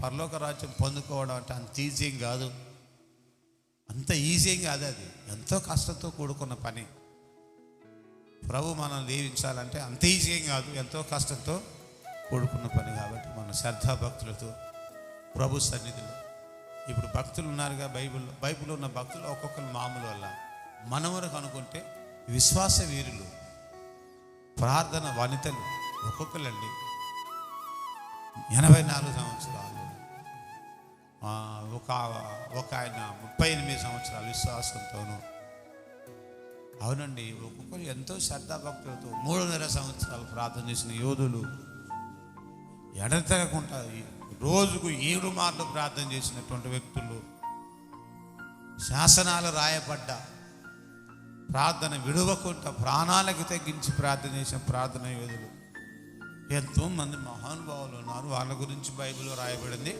పరలోక రాజ్యం పొందుకోవడం అంటే అంత ఈజీ కాదు, అంత ఈజీ కాదు. అది ఎంతో కష్టంతో కూడుకున్న పని. ప్రభు మనల్ని దీవించాలంటే అంత ఈజీ కాదు, ఎంతో కష్టంతో కూడుకున్న పని. కాబట్టి మన శ్రద్ధాభక్తులతో ప్రభు సన్నిధిలో, ఇప్పుడు భక్తులు ఉన్నారుగా బైబిల్లో ఉన్న భక్తులు ఒక్కొక్కరు మామూలు వల్ల మన వరకు అనుకుంటే విశ్వాస వీరులు, ప్రార్థన వనితలు ఒక్కొక్కరండి 84 సంవత్సరాలు, ఒక ఆయన 38 సంవత్సరాలు విశ్వాసంతోనూ. అవునండి, ఒక్కొక్కరు ఎంతో శ్రద్ధాభక్తులతో 3.5 సంవత్సరాలు ప్రార్థన చేసిన యోధులు, ఎడతెగకుండా రోజుకు 7 మార్లు ప్రార్థన చేసినటువంటి వ్యక్తులు, శాసనాలు రాయబడ్డ ప్రార్థన విడవకుండా ప్రాణాలకు తగ్గించి ప్రార్థన చేసిన ప్రార్థన యోధులు ఎంతోమంది మహానుభావులు ఉన్నారు. వాళ్ళ గురించి బైబిల్లో రాయబడింది.